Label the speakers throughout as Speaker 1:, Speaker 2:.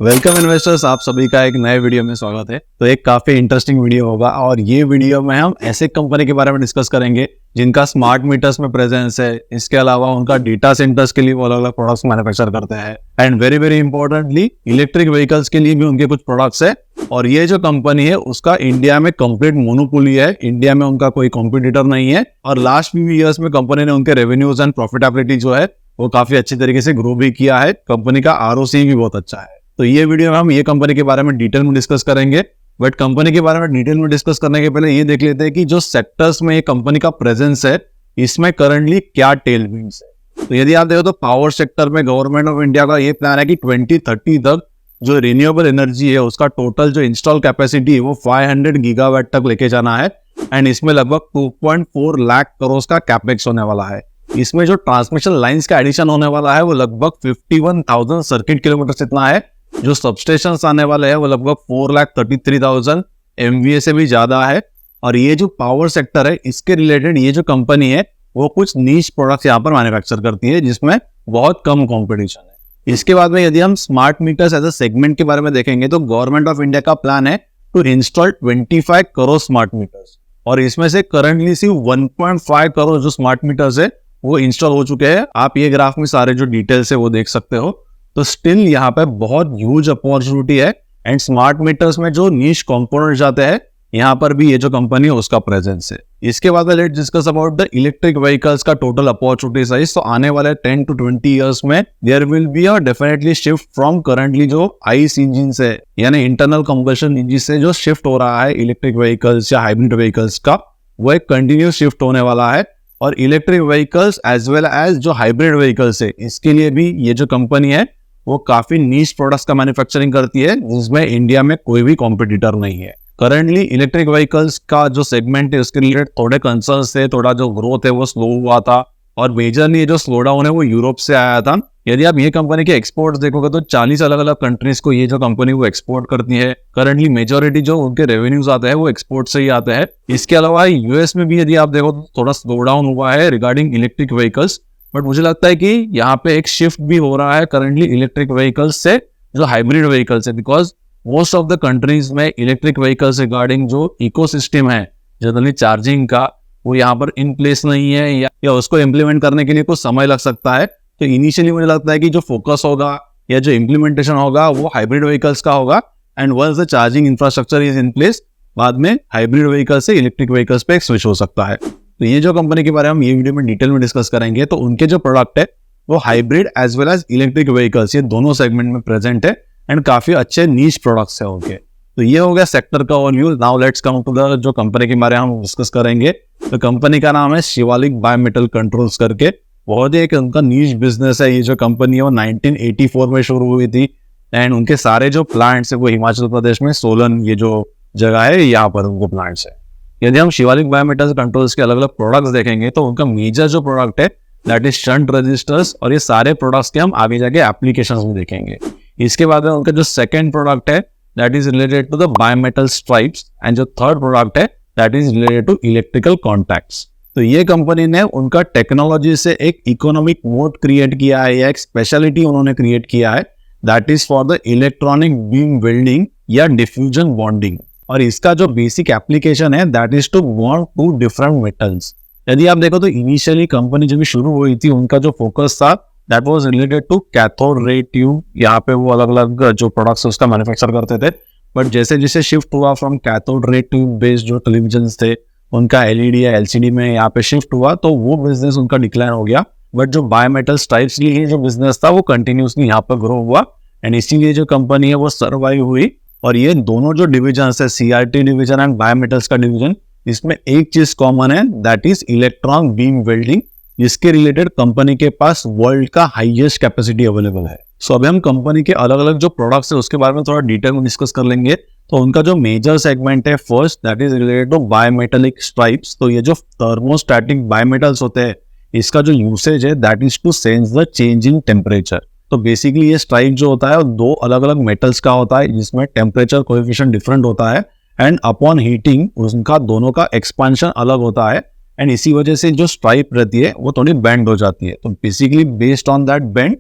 Speaker 1: Welcome investors, आप सभी का एक नए वीडियो में स्वागत है। तो एक काफी इंटरेस्टिंग वीडियो होगा और ये वीडियो में हम ऐसे कंपनी के बारे में डिस्कस करेंगे जिनका स्मार्ट मीटर्स में प्रेजेंस है। इसके अलावा उनका डेटा सेंटर्स के लिए वो अलग अलग प्रोडक्ट्स मैन्युफैक्चर करते हैं and very very importantly electric vehicles के लिए भी उनके कुछ प्रोडक्ट्स है। और ये जो कंपनी है उसका इंडिया में कंप्लीट मोनोपोली है, इंडिया में उनका कोई कॉम्पिटिटर नहीं है। और लास्ट फ्यू ईयर्स में कंपनी ने उनके रेवेन्यूज एंड प्रॉफिटेबिलिटी जो है वो काफी अच्छी तरीके से ग्रो भी किया है। कंपनी का आरओसी भी बहुत अच्छा है। तो ये वीडियो में हम ये कंपनी के बारे में डिटेल में डिस्कस करेंगे। बट कंपनी के बारे में डिटेल में डिस्कस करने के पहले ये देख लेते हैं कि जो सेक्टर्स में ये कंपनी का प्रेजेंस है इसमें करंटली क्या टेलविंड्स है। तो यदि आप देखो तो पावर सेक्टर में गवर्नमेंट ऑफ इंडिया का ये प्लान है कि 2030 तक जो रिन्यूएबल एनर्जी है उसका टोटल जो इंस्टॉल कैपेसिटी है वो 500 गीगावाट तक लेके जाना है। एंड इसमें लगभग 2.4 लाख करोड़ का कैपेक्स होने वाला है। इसमें जो ट्रांसमिशन लाइंस का एडिशन होने वाला है वो लगभग 51,000 सर्किट किलोमीटर इतना है। जो सबस्टेशंस आने वाले हैं वो लगभग 4,33,000 MVA से भी ज्यादा है। और ये जो पावर सेक्टर है इसके रिलेटेड ये जो कंपनी है वो कुछ नीश प्रोडक्ट्स यहाँ पर मैन्युफैक्चर करती है जिसमें बहुत कम कंपटीशन है। इसके बाद में यदि हम smart meters as a segment के बारे में देखेंगे तो गवर्नमेंट ऑफ इंडिया का प्लान है to install 25 crore smart meters. और इसमें से करंटली सिर्फ 1.5 करोड़ जो स्मार्ट मीटर्स है वो इंस्टॉल हो चुके हैं। आप ये ग्राफ में सारे जो डिटेल्स है वो देख सकते हो। तो स्टिल यहाँ पे बहुत ह्यूज अपॉर्चुनिटी है। एंड स्मार्ट मीटर्स में जो नीश कंपोनेंट जाते हैं यहाँ पर भी ये जो कंपनी है उसका प्रेजेंस है। इसके बाद let's discuss about the electric vehicles का टोटल अपॉर्चुनिटी साइज। तो आने वाले 10 to 20 इयर्स में there will be a definitely shift from currently जो आईस इंजन से यानी इंटरनल कंबशन इंजन से जो शिफ्ट हो रहा है इलेक्ट्रिक व्हीकल्स या हाइब्रिड व्हीकल्स का, वो एक कंटिन्यूस शिफ्ट होने वाला है। और electric vehicles as well as जो हाइब्रिड व्हीकल्स है इसके लिए भी ये जो कंपनी है वो काफी नीश प्रोडक्ट्स का मैन्युफैक्चरिंग करती है जिसमें इंडिया में कोई भी कॉम्पिटिटर नहीं है। करंटली इलेक्ट्रिक व्हीकल्स का जो सेगमेंट है उसके रिलेटेड थोड़े कंसर्न्स थे, थोड़ा जो ग्रोथ है वो स्लो हुआ था और मेजरली जो स्लो डाउन है वो यूरोप से आया था। यदि आप ये कंपनी के एक्सपोर्ट्स देखोगे तो 40 अलग अलग कंट्रीज को ये जो कंपनी वो एक्सपोर्ट करती है। करंटली मेजोरिटी जो उनके रेवेन्यूज आते हैं वो एक्सपोर्ट से ही आते हैं। इसके अलावा यूएस में भी यदि आप देखो तो थोड़ा स्लो डाउन हुआ है रिगार्डिंग इलेक्ट्रिक व्हीकल्स। बट मुझे लगता है कि यहाँ पे एक शिफ्ट भी हो रहा है करंटली इलेक्ट्रिक व्हीकल्स से जो हाइब्रिड व्हीकल्स है, because most of the countries में इलेक्ट्रिक व्हीकल्स रिगार्डिंग जो इकोसिस्टम है जनरली चार्जिंग का वो यहाँ पर इन प्लेस नहीं है या उसको इम्प्लीमेंट करने के लिए कुछ समय लग सकता है। तो इनिशियली मुझे लगता है कि जो फोकस होगा या जो इम्प्लीमेंटेशन होगा वो हाइब्रिड व्हीकल्स का होगा। And once the charging infrastructure is in place बाद में हाइब्रिड व्हीकल से इलेक्ट्रिक व्हीकल्स पे स्विच हो सकता है। तो ये जो कंपनी के बारे में हम ये वीडियो में डिटेल में डिस्कस करेंगे। तो उनके जो प्रोडक्ट है वो hybrid as well as electric vehicles ये दोनों सेगमेंट में प्रेजेंट है एंड काफी अच्छे नीश प्रोडक्ट्स है उनके। तो ये हो गया सेक्टर का overview. Now let's come to the जो कंपनी के बारे में हम डिस्कस करेंगे। तो कंपनी का नाम है शिवालिक बायोमेटल कंट्रोल्स करके। बहुत ही एक उनका नीश बिजनेस है। ये जो कंपनी है वो 1984 में शुरू हुई थी एंड उनके सारे जो प्लांट्स है वो हिमाचल प्रदेश में सोलन ये जो जगह है यहाँ पर उनको प्लांट्स है। यदि हम शिवालिक बायोमेटल कंट्रोल्स के अलग अलग प्रोडक्ट्स देखेंगे तो उनका मेजर जो प्रोडक्ट है दैट इज शंट रजिस्टर्स। और ये सारे प्रोडक्ट्स के हम आगे जाके एप्लीकेशंस में देखेंगे। इसके बाद में उनका जो सेकंड प्रोडक्ट है that is related to the bimetal stripes and जो थर्ड प्रोडक्ट है that is related to electrical contacts. तो ये कंपनी ने उनका टेक्नोलॉजी से एक इकोनॉमिक मोड क्रिएट किया है या एक स्पेशलिटी उन्होंने क्रिएट किया है that is for the electronic beam welding या डिफ्यूजन बॉन्डिंग। और इसका जो बेसिक एप्लीकेशन है that is to bond to different metals. यदि आप देखो तो इनिशियली कंपनी जब शुरू हुई थी उनका जो फोकस था that was related to cathode ray tube. यहाँ पे वो अलग अलग जो प्रोडक्ट्स उसका मैन्युफैक्चर करते थे। बट जैसे जैसे शिफ्ट हुआ from cathode ray tube based जो टेलीविजन थे उनका एलईडी या एलसीडी में यहाँ पे शिफ्ट हुआ तो वो बिजनेस उनका डिक्लाइन हो गया। बट जो बायोमेटल स्ट्राइप्स के लिए जो बिजनेस था वो कंटिन्यूसली यहाँ पर ग्रो हुआ एंड इसीलिए जो कंपनी है वो सर्वाइव हुई। और ये दोनों जो डिविजन है सीआरटी डिवीजन एंड बायोमेटल्स का डिवीजन इसमें एक चीज कॉमन है that is electron beam welding जिसके रिलेटेड कंपनी के पास वर्ल्ड का हाईएस्ट कैपेसिटी अवेलेबल है। सो अभी हम कंपनी के अलग अलग जो प्रोडक्ट्स है उसके बारे में थोड़ा डिटेल में डिस्कस कर लेंगे। तो उनका जो मेजर सेगमेंट है first that is related to bimetallic stripes. तो ये जो थर्मोस्टैटिक बायोमेटल्स होते हैं इसका जो यूसेज है that is to sense the change in temperature. तो बेसिकली ये स्ट्राइप जो होता है वो दो अलग अलग मेटल्स का होता है जिसमें टेम्परेचर कोएफिशिएंट डिफरेंट होता है एंड अपॉन हीटिंग उनका दोनों का एक्सपांशन अलग होता है एंड इसी वजह से जो स्ट्राइप रहती है वो थोड़ी बेंड हो जाती है। तो basically based on that bend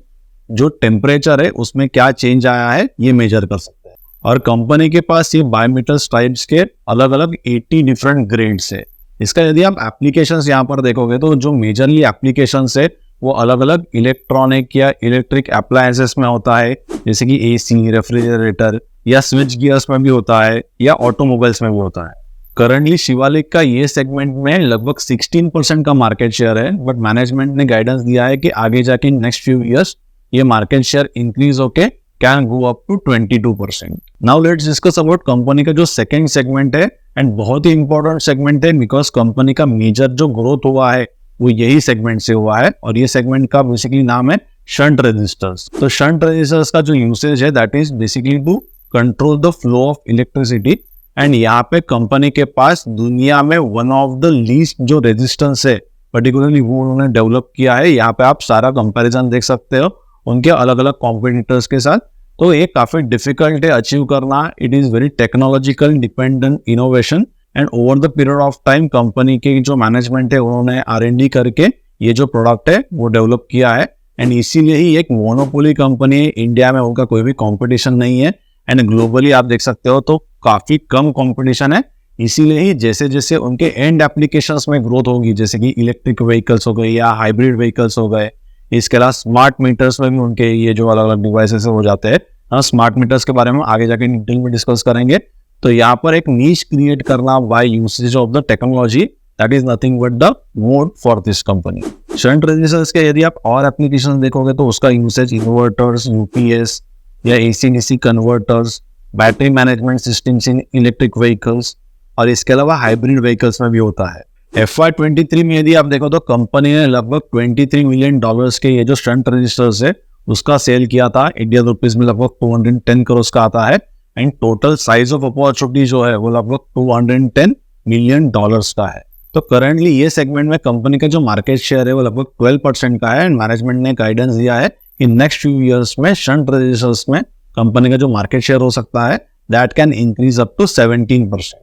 Speaker 1: जो टेम्परेचर है उसमें क्या चेंज आया है ये मेजर कर सकते हैं। और कंपनी के पास ये बायोमीटर्स टाइप्स के अलग अलग 80 डिफरेंट ग्रेड्स है। इसका यदि आप एप्लीकेशंस यहाँ पर देखोगे तो जो मेजरली एप्लीकेशंस है वो अलग अलग इलेक्ट्रॉनिक या इलेक्ट्रिक अप्लायंसेस में होता है, जैसे कि एसी, रेफ्रिजरेटर या स्विच गियर्स में भी होता है या ऑटोमोबाइल्स में भी होता है। करंटली शिवालिक का ये सेगमेंट में लगभग 16% का मार्केट शेयर है, बट मैनेजमेंट ने गाइडेंस दिया है कि आगे जाके नेक्स्ट फ्यू इयर्स ये मार्केट शेयर इंक्रीज होके can go up to 22%। Now let's discuss about company का जो सेकंड सेगमेंट है, एंड बहुत ही इंपॉर्टेंट सेगमेंट है बिकॉज कंपनी का मेजर जो ग्रोथ हुआ है वो यही सेगमेंट से हुआ है, और ये सेगमेंट का बेसिकली नाम है शंट रेजिस्टर्स। तो शंट रेजिस्टर्स का जो यूसेज है that is basically to control the flow of electricity, and यहाँ पे कंपनी के पास दुनिया में वन ऑफ द लीस्ट जो रेजिस्टेंस है पर्टिकुलरली वो उन्होंने डेवलप किया है। यहाँ पे आप सारा कंपैरिजन देख सकते हो उनके अलग अलग कॉम्पिटिटर्स के साथ। तो ये काफी डिफिकल्ट है अचीव करना, it is very technological dependent innovation, and over the period of time company के जो मैनेजमेंट है उन्होंने R&D करके ये जो प्रोडक्ट है वो डेवलप किया है, एंड इसीलिए ही एक मोनोपोली कंपनी है। इंडिया में उनका कोई भी कंपटीशन नहीं है, एंड ग्लोबली आप देख सकते हो तो काफी कम कंपटीशन है। इसीलिए ही जैसे जैसे उनके एंड एप्लीकेशंस में ग्रोथ होगी, जैसे कि इलेक्ट्रिक व्हीकल्स हो गए या हाइब्रिड व्हीकल्स हो गए, इसके अलावा स्मार्ट मीटर्स में भी उनके ये जो अलग अलग डिवाइसेस हो जाते हैं। हाँ, स्मार्ट मीटर्स के बारे में आगे जाके डिटेल में डिस्कस करेंगे। तो यहाँ पर एक नीश क्रिएट करना by usage of the technology, that is nothing but the moat for this company. Shunt resistors के यदि आप और एप्लीकेशन देखोगे तो उसका यूसेज इन्वर्टर्स, यूपीएस या AC/DC converters, battery management systems in electric vehicles, और इसके अलावा हाइब्रिड व्हीकल्स में भी होता है। FY23 में यदि आप देखो तो कंपनी ने लगभग $23 मिलियन के ये जो शंट रजिस्टर्स है उसका सेल किया था। इंडियन रुपीज में लगभग 210 करोड़ का आता है, and total size of opportunity जो है वो लगभग $210 मिलियन का है। तो करंटली ये सेगमेंट में कंपनी का जो मार्केट शेयर है वो लगभग 12% का है, एंड मैनेजमेंट ने गाइडेंस दिया है कि नेक्स्ट फ्यू इयर्स में शंट रजिस्टर्स में कंपनी का जो मार्केट शेयर हो सकता है that can increase up to 17%।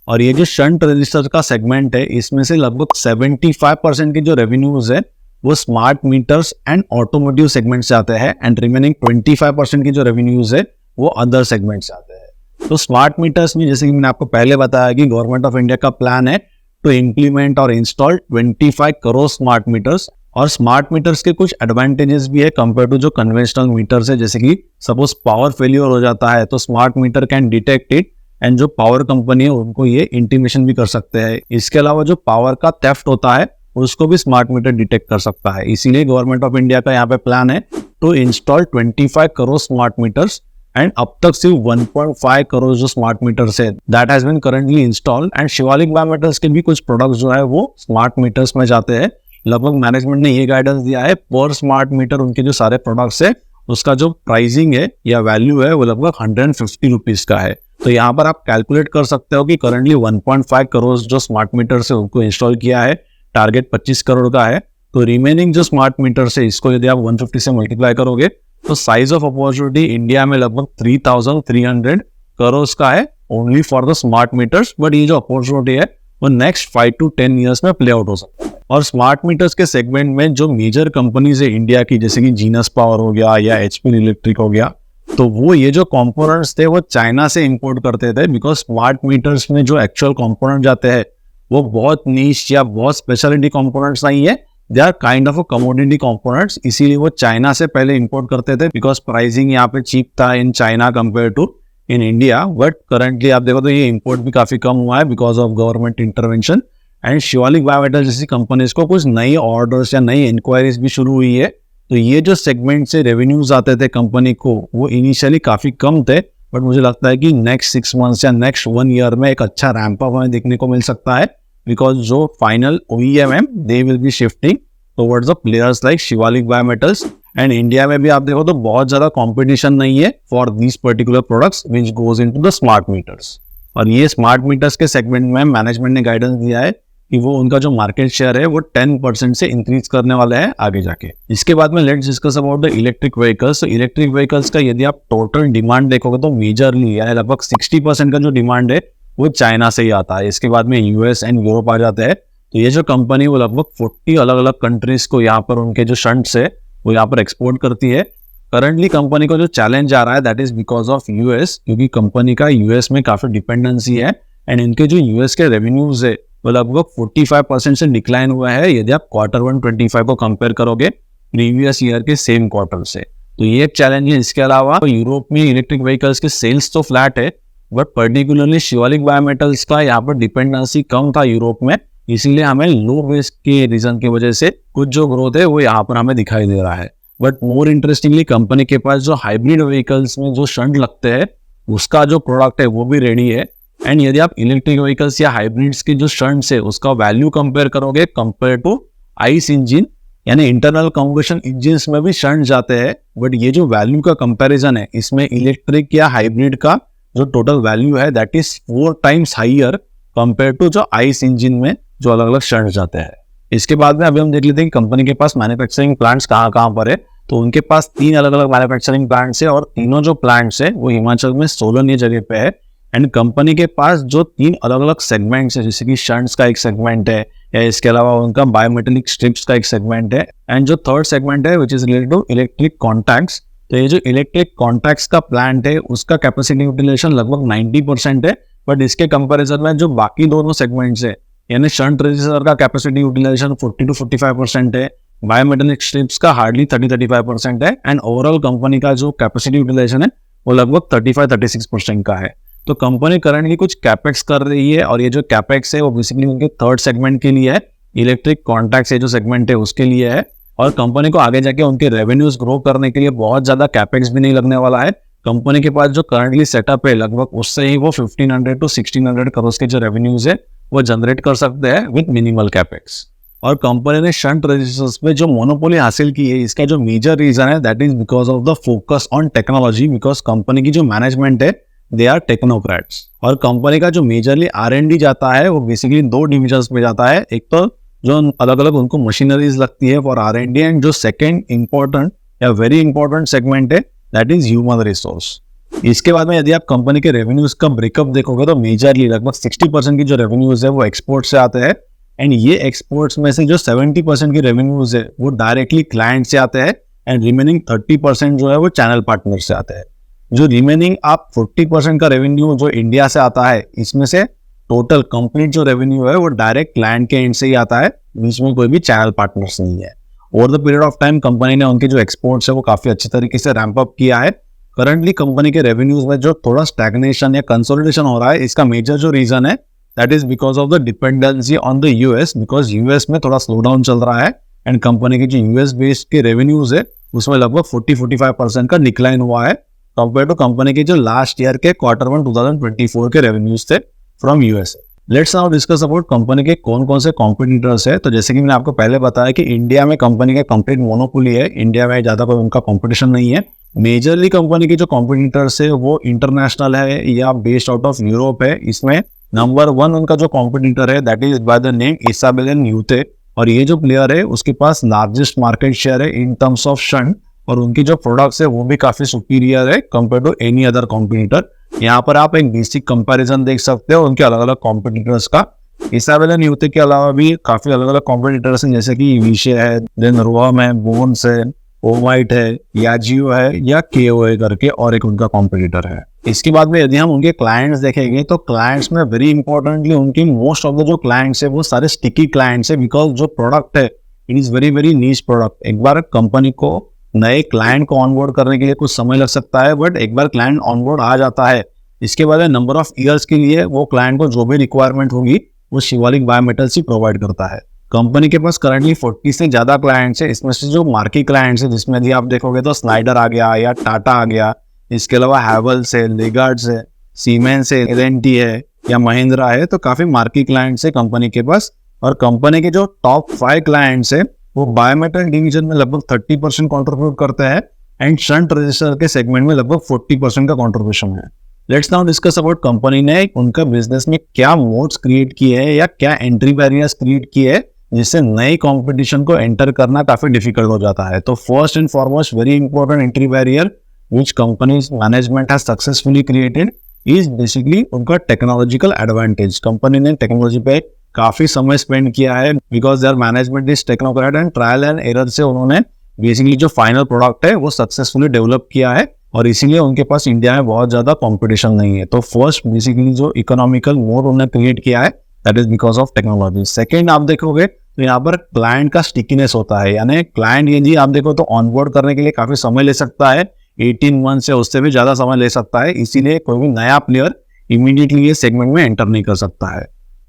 Speaker 1: और ये जो शंट रजिस्टर का सेगमेंट है इसमें से लगभग 75% की जो रेवेन्यूज है वो smart meters and automotive segment से आते हैं, एंड रिमेनिंग 25% की जो रेवेन्यूज है वो अदर सेगमेंट से आते हैं। तो स्मार्ट मीटर्स में जैसे कि मैंने आपको पहले बताया कि गवर्नमेंट ऑफ इंडिया का प्लान है टू इम्प्लीमेंट और इंस्टॉल 25 करोड़ स्मार्ट मीटर्स, और स्मार्ट मीटर्स के कुछ एडवांटेजेस भी है कंपेयर टू जो कन्वेंशनल मीटर्स है। जैसे कि सपोज पावर फेलियर हो जाता है तो smart meter can detect it, and जो पावर कंपनी है उनको ये इंटीमेशन भी कर सकते हैं। इसके अलावा जो पावर का थेफ्ट होता है उसको भी स्मार्ट मीटर डिटेक्ट कर सकता है। इसीलिए गवर्नमेंट ऑफ इंडिया का यहाँ पे प्लान है to install 25 crore smart meters, and अब तक सिर्फ 1.5 करोड़ जो स्मार्ट मीटर्स है that has been currently installed, and Shivalik biometers के भी कुछ प्रोडक्ट्स जो है वो स्मार्ट मीटर्स में जाते हैं। लगभग मैनेजमेंट ने ये गाइडेंस दिया है पर स्मार्ट मीटर उनके जो सारे प्रोडक्ट्स है उसका जो प्राइसिंग है या वैल्यू है वो लगभग 150 रुपीज का है। तो यहाँ पर आप कैलकुलेट कर सकते हो कि करंटली 1.5 करोड़ जो स्मार्ट मीटर्स है उनको इंस्टॉल किया है, टारगेट 25 करोड़ का है। तो रिमेनिंग जो स्मार्ट मीटर्स है इसको यदि आप 150 से मल्टीप्लाई करोगे तो साइज ऑफ अपॉर्चुनिटी इंडिया में लगभग 3,300 करोड़ का है only for the smart meters. But ये जो अपॉर्चुनिटी है वो नेक्स्ट 5 to 10 ईयर्स में प्ले आउट हो सकता है। और स्मार्ट मीटर्स के सेगमेंट में जो मेजर कंपनीज है इंडिया की, जैसे कि जीनस पावर हो गया या HP इलेक्ट्रिक हो गया, तो वो ये जो कंपोनेंट्स थे वो चाइना से इंपोर्ट करते थे, बिकॉज स्मार्ट मीटर्स में जो एक्चुअल कंपोनेंट जाते हैं वो बहुत नीश या बहुत स्पेशलिटी कंपोनेंट्स नहीं है, they are kind of a commodity components. इसीलिए वो चाइना से पहले इंपोर्ट करते थे बिकॉज प्राइसिंग यहाँ पे चीप था in China compare to in India. But currently आप देखो तो ये इंपोर्ट भी काफी कम हुआ है because of government intervention, and Shivalik biometer जैसी कंपनीज को कुछ नई ऑर्डर्स या नई इंक्वायरीज भी शुरू हुई है। तो ये जो सेगमेंट से रेवेन्यूज आते थे कंपनी को वो इनिशियली काफी कम थे, बट मुझे लगता है कि नेक्स्ट 6 मंथ्स या नेक्स्ट 1 ईयर में एक अच्छा रैंप अप हमें देखने को मिल सकता है, बिकॉज जो final OEM they will be shifting towards the players like Shivalik bimetals. And India में भी आप देखो तो बहुत ज्यादा कंपटीशन नहीं है for these particular products which goes into the smart meters. और ये स्मार्ट मीटर्स के सेगमेंट में मैनेजमेंट ने गाइडेंस दिया है कि वो उनका जो मार्केट शेयर है वो 10% से इंक्रीज करने वाला है आगे जाके। इसके बाद में let's discuss about the electric vehicles. तो इलेक्ट्रिक व्हीकल्स का यदि आप टोटल डिमांड देखोगे तो मेजरली यानी लगभग 60% का जो डिमांड है वो चाइना से ही आता है। इसके बाद में US एंड यूरोप आ जाते हैं। तो ये जो कंपनी वो लगभग 40 अलग अलग कंट्रीज को यहाँ पर उनके जो शंट्स है वो यहाँ पर एक्सपोर्ट करती है। करंटली कंपनी को जो चैलेंज आ रहा है that is because of US, क्योंकि कंपनी का यूएस में काफी डिपेंडेंसी है एंड इनके जो यूएस के रेवेन्यूज है वो लगभग 45% से डिक्लाइन हुआ है यदि आप Q1 25 को कंपेयर करोगे प्रीवियस ईयर के सेम क्वार्टर से। तो ये एक चैलेंज है। इसके अलावा यूरोप में इलेक्ट्रिक व्हीकल्स के सेल्स तो फ्लैट है बट पर्टिकुलरली शिवालिक बायोमेटल्स का यहाँ पर डिपेंडेंसी कम था यूरोप में, इसीलिए हमें लो बेस के रीजन की वजह से कुछ जो ग्रोथ है वो यहाँ पर हमें दिखाई दे रहा है। बट मोर इंटरेस्टिंगली कंपनी के पास जो हाइब्रिड व्हीकल्स में जो शंट लगते हैं उसका जो प्रोडक्ट है वो भी रेडी है। एंड यदि आप इलेक्ट्रिक व्हीकल्स या हाइब्रिड्स की जो शंट्स है उसका वैल्यू कंपेयर करोगे कंपेयर टू आइस इंजन यानी इंटरनल कंबशन इंजिन्स में भी शंट जाते हैं, बट ये जो वैल्यू का कंपैरिजन है इसमें इलेक्ट्रिक या हाइब्रिड का जो टोटल वैल्यू है that is 4 times higher compare to जो आइस इंजन में जो अलग अलग शंट जाते हैं। इसके बाद में अभी हम देख लेते हैं कि कंपनी के पास मैन्युफैक्चरिंग प्लांट्स कहाँ पर है। तो उनके पास 3 अलग अलग मैन्युफैक्चरिंग प्लांट्स है और तीनों जो प्लांट्स है वो हिमाचल में सोलन ये जगह पे है। एंड कंपनी के पास जो 3 अलग अलग सेगमेंट्स है जैसे कि शंट्स का एक सेगमेंट है या इसके अलावा उनका बायोमेटेलिक स्ट्रिप्स का एक सेगमेंट है एंड जो थर्ड सेगमेंट है which is related to electric contacts. तो ये जो इलेक्ट्रिक कॉन्टैक्ट्स का प्लांट है उसका कैपेसिटी यूटिलाइजेशन लगभग 90% है, बट इसके कंपैरिजन में जो बाकी दोनों सेगमेंट्स है यानी शंट रेजिस्टर का कैपेसिटी यूटिलाइजेशन 40 to 45% है, बायोमेटेलिक स्ट्रिप्स का हार्डली 30-35% है एंड ओवरऑल कंपनी का जो कैपेसिटी यूटिलाइजेशन है वो लगभग 35-36% का है। तो कंपनी करंटली कुछ कैपेक्स कर रही है और ये जो कैपेक्स है वो बेसिकली उनके थर्ड सेगमेंट के लिए है, इलेक्ट्रिक कॉन्टैक्ट्स ये जो सेगमेंट है उसके लिए है। और कंपनी को आगे जाके उनके रेवेन्यूज ग्रो करने के लिए बहुत ज्यादा कैपेक्स भी नहीं लगने वाला है। कंपनी के पास जो करंटली सेटअप है लगभग उससे ही वो 1500 to 1600 करोड़ के जो रेवेन्यूज है वो जनरेट कर सकते हैं विद मिनिमल कैपेक्स। और कंपनी ने शंट रेजिस्टर्स पे जो मोनोपोली हासिल की है इसका जो मेजर रीजन है that is because of the focus on technology, because company की जो मैनेजमेंट है दे आर टेक्नोक्रेट्स। और कंपनी का जो मेजरली R&D जाता है वो बेसिकली 2 डिविजन्स में जाता है, एक तो जो अलग अलग उनको मशीनरीज लगती है फॉर R&D एंड जो सेकेंड इंपॉर्टेंट या वेरी इंपॉर्टेंट सेगमेंट है दैट इज ह्यूमन रिसोर्स। इसके बाद में यदि आप कंपनी के रेवेन्यूज का ब्रेकअप देखोगे तो मेजरली लगभग 60% की जो रेवेन्यूज है वो एक्सपोर्ट से आते हैं एंड ये एक्सपोर्ट्स में से जो 70% की रेवेन्यूज है वो डायरेक्टली क्लाइंट से आते हैं एंड रिमेनिंग 30% जो है वो चैनल पार्टनर से आते हैं। जो रिमेनिंग आप 40% का रेवेन्यू जो इंडिया से आता है इसमें से टोटल कंप्लीट जो रेवेन्यू है वो डायरेक्ट क्लाइंट के एंड से ही आता है, बीच में कोई भी चैनल पार्टनर्स नहीं है। Over the period of time company ने उनके जो एक्सपोर्ट्स है वो काफी अच्छे तरीके से रैंप अप किया है। करंटली कंपनी के रेवेन्यूज में जो थोड़ा स्टैग्नेशन या कंसोलिडेशन हो रहा है इसका मेजर जो रीजन है that is because of the dependency on the US, because US में थोड़ा स्लो डाउन चल रहा है एंड कंपनी के जो यूएस बेस्ड के रेवेन्यूज है उसमें लगभग 40-45% का डिक्लाइन हुआ है कंपेयर टू कंपनी के जो लास्ट ईयर के Q1 2024 के रेवेन्यूज थे from US. Let's now discuss about company के कौन कौन से कॉम्पिटिटर्स है। तो जैसे कि मैंने आपको पहले बताया कि इंडिया में कंपनी का कंप्लीट मोनोपोली है, इंडिया में ज्यादा कोई उनका कंपटीशन नहीं है। मेजरली कंपनी के जो कॉम्पिटिटर्स है वो इंटरनेशनल है या बेस्ड आउट ऑफ यूरोप है। इसमें नंबर 1 उनका जो कॉम्पिटिटर है that is by the name Isabel न्यूते, और ये जो प्लेयर है उसके पास लार्जेस्ट मार्केट शेयर है इन टर्म्स ऑफ शंट और उनकी जो प्रोडक्ट्स है वो भी काफी सुपीरियर है compare to any other competitor. यहाँ पर आप एक बेसिक कंपैरिजन देख सकते हो उनके अलग अलग कॉम्पिटिटर्स का। इसाबेल न्यूते के अलावा भी काफी अलग अलग कॉम्पिटिटर्स हैं जैसे कि विशे है, देन रोहम है, बोन्स है, ओमाइट है, याजियो है या केओए करके और एक उनका कॉम्पिटिटर है। इसके बाद में यदि हम उनके क्लाइंट्स देखेंगे तो क्लाइंट्स में वेरी इंपॉर्टेंटली उनकी मोस्ट ऑफ द जो क्लाइंट्स है वो सारे स्टिकी क्लाइंट्स है, बिकॉज जो प्रोडक्ट है it is very very niche product. एक बार कंपनी को नए क्लाइंट को ऑनबोर्ड करने के लिए कुछ समय लग सकता है, बट एक बार क्लाइंट ऑनबोर्ड आ जाता है इसके बाद नंबर ऑफ ईयर्स के लिए वो क्लाइंट को जो भी रिक्वायरमेंट होगी वो शिवालिक बायोमेटल्स ही प्रोवाइड करता है। कंपनी के पास करंटली 40 से ज्यादा क्लाइंट्स है। इसमें से जो मार्की क्लाइंट्स है जिसमें यदि आप देखोगे तो स्नाइडर आ गया या टाटा आ गया, इसके अलावा हैवल्स है, लेगार्ड्स है, सीमेंस है, एल&टी है या महिंद्रा है, तो काफी मार्की क्लाइंट्स है कंपनी के पास। और कंपनी के जो टॉप 5 क्लाइंट्स है वो बायोमेटल डिवीजन में लगभग 30% कॉन्ट्रीब्यूट करते हैं एंड शंट रजिस्टर के सेगमेंट में लगभग 40% का कॉन्ट्रीब्यूशन है। Let's now discuss about company ने उनका बिजनेस में क्या मोड्स क्रिएट किए हैं या क्या एंट्री बैरियर्स क्रिएट किए हैं जिससे नए कंपटीशन को एंटर करना काफी डिफिकल्ट हो जाता है। तो first and foremost very important entry barrier which companies management has successfully created is basically उनका टेक्नोलॉजिकल एडवांटेज। कंपनी ने टेक्नोलॉजी पे काफी समय स्पेंड किया है because there management is technocrat and trial and error से उन्होंने बेसिकली जो फाइनल प्रोडक्ट है वो सक्सेसफुली डेवलप किया है और इसीलिए उनके पास इंडिया में बहुत ज्यादा कंपटीशन नहीं है। तो फर्स्ट बेसिकली जो इकोनॉमिकल मोड उन्होंने क्रिएट किया है that is because of technology. Second आप देखोगे तो यहाँ पर क्लाइंट का स्टिकीनेस होता है, यानी क्लाइंट यदि आप देखो तो ऑनबोर्ड करने के लिए काफी समय ले सकता है, 18 मंथ से उससे भी ज्यादा समय ले सकता है। इसीलिए कोई भी नया प्लेयर इमीडिएटली ये सेगमेंट में एंटर नहीं कर सकता है।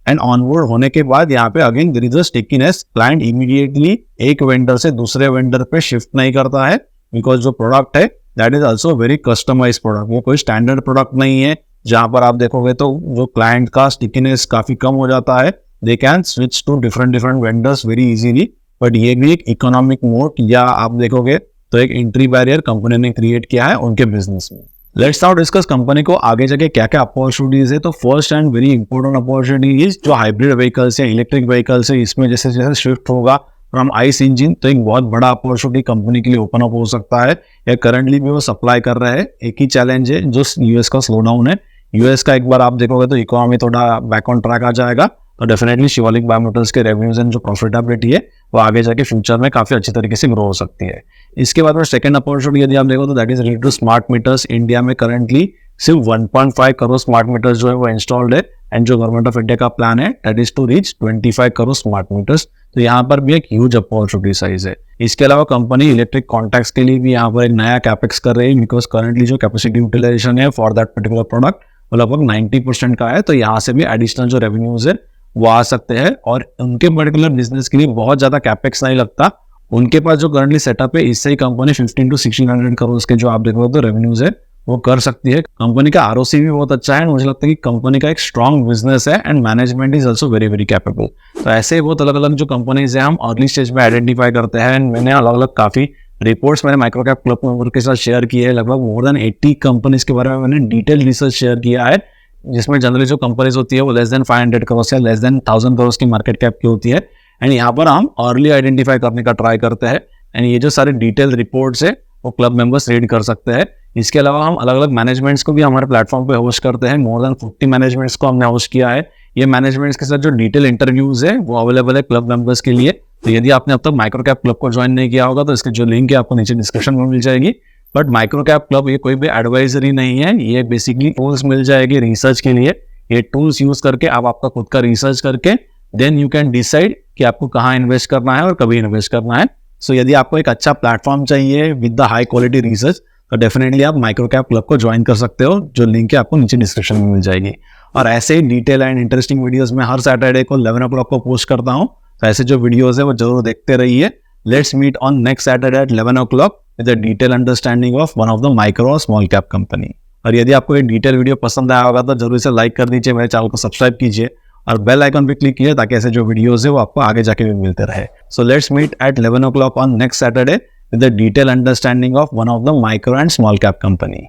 Speaker 1: एंड ऑनबोर्ड होने के बाद यहाँ पे again there is a stickiness, client immediately एक वेंडर से दूसरे वेंडर पे शिफ्ट नहीं करता है बिकॉज जो प्रोडक्ट है that is also very customize product. वो कोई स्टैंडर्ड प्रोडक्ट नहीं है जहां पर आप देखोगे तो जो क्लाइंट का स्टिकीनेस काफी कम हो जाता है, they can switch to different vendors very easily. But ये भी एक इकोनॉमिक मोड या आप देखोगे तो एक एंट्री बैरियर कंपनी ने क्रिएट किया है उनके बिजनेस में। लेट्स नाउ डिस्कस कंपनी को आगे जाके क्या क्या अपॉर्चुनिटीज है। तो first and very important opportunity is जो हाइब्रिड व्हीकल्स है, इलेक्ट्रिक व्हीकल्स है, इसमें जैसे जैसे शिफ्ट होगा फ्रॉम आइस इंजन तो एक बहुत बड़ा अपॉर्चुनिटी कंपनी के लिए ओपन अप हो सकता है, या करंटली भी वो सप्लाई कर रहे हैं। एक ही चैलेंज है जो यूएस का स्लो डाउन है। यूएस का एक बार आप देखोगे तो इकोनॉमी थोड़ा बैक ऑन ट्रैक आ जाएगा तो डेफिनेटली शिवलिक बायोमोटर्स के रेवेन्यूज एंड जो प्रॉफिटेबिलिटी है वो आगे जाके फ्यूचर में काफी अच्छी तरीके से ग्रो हो सकती है। इसके बाद में सेकंड अपॉर्चुनिटी यदि आप देखो तो that is related to smart meters. India में करंटली सिर्फ 1.5 करोड़ स्मार्ट मीटर्स जो है वो इंस्टॉल्ड है एंड जो गवर्नमेंट ऑफ इंडिया का प्लान है that is to reach 25 crore smart meters. तो यहाँ पर भी एक ह्यूज अपॉर्चुनिटी साइज है। इसके अलावा कंपनी इलेक्ट्रिक कॉन्टैक्ट्स के लिए भी यहाँ पर एक नया कैपेक्स कर रही है बिकॉज करंटली जो कैपेसिटी यूटिलाइजेशन है फॉर दैट पर्टिकुलर प्रोडक्ट वो लगभग 90% का है। तो यहाँ से भी एडिशनल जो रेवेन्यूज है वो आ सकते हैं और उनके पर्टिकुलर बिजनेस के लिए बहुत ज्यादा कैपेक्स नहीं लगता। उनके पास जो करंटली सेटअप है इससे ही कंपनी 15 to 1600 करोड़ के जो आप देखोगे तो रेवेन्यूज है वो कर सकती है। कंपनी का आरओसी भी बहुत अच्छा है। मुझे लगता है कि कंपनी का एक स्ट्रॉन्ग बिजनेस है and management is also very very capable. तो ऐसे बहुत अलग अलग जो कंपनीज है हम अर्ली स्टेज में आइडेंटिफाई करते हैं एंड मैंने अलग अलग काफी रिपोर्ट्स मैंने माइक्रोकैप क्लब मेंबर के साथ शेयर की है। लगभग मोर देन 80 कंपनीज के बारे में मैंने डिटेल रिसर्च शेयर किया है जिसमें जनरली जो कंपनीज होती है वो लेस देन 500 करोड़ या लेस देन 1000 करोड़ की मार्केट कैप की होती है एंड यहाँ पर हम अर्ली आइडेंटिफाई करने का ट्राई करते हैं एंड ये जो सारे डिटेल रिपोर्ट्स है वो क्लब मेंबर्स रीड कर सकते हैं। इसके अलावा हम अलग अलग मैनेजमेंट्स को भी हमारे प्लेटफॉर्म पे होस्ट करते हैं। मोर देन 50 मैनेजमेंट्स को हमने होस्ट किया है। ये मैनेजमेंट्स के साथ जो डिटेल इंटरव्यूज है वो अवेलेबल है क्लब मेंबर्स के लिए। तो यदि आपने अब तक माइक्रोकैप क्लब को ज्वाइन नहीं किया होगा तो इसकी जो लिंक है आपको नीचे डिस्क्रिप्शन में मिल जाएगी। बट माइक्रोकैप क्लब ये कोई भी एडवाइजरी नहीं है, ये बेसिकली टूल्स मिल जाएगी रिसर्च के लिए। ये टूल्स यूज करके आप आपका खुद का रिसर्च करके देन यू कैन डिसाइड कि आपको कहाँ इन्वेस्ट करना है और कभी इन्वेस्ट करना है। सो यदि आपको एक अच्छा प्लेटफॉर्म चाहिए with the high quality research तो डेफिनेटली आप माइक्रोकैप क्लब को ज्वाइन कर सकते हो, जो लिंक है आपको नीचे डिस्क्रिप्शन में मिल जाएगी। और ऐसे ही डिटेल एंड इंटरेस्टिंग वीडियोस में हर सैटरडे को 11 o'clock को पोस्ट करता हूँ। तो ऐसे जो वीडियोस है वो जरूर देखते रहिए। Let's meet on next Saturday at 11 o'clock with a detail understanding of one of the micro और स्मॉल कैप कंपनी। और यदि आपको ये डिटेल वीडियो पसंद आया होगा तो जरूर से लाइक कर दीजिए, मेरे चैनल को सब्सक्राइब कीजिए और बेल आइकन पे क्लिक कीजिए ताकि ऐसे जो वीडियोस है वो आपको आगे जाके भी मिलते रहे। So let's meet at 11 o'clock on next Saturday with a detailed understanding of one of the micro and small cap company.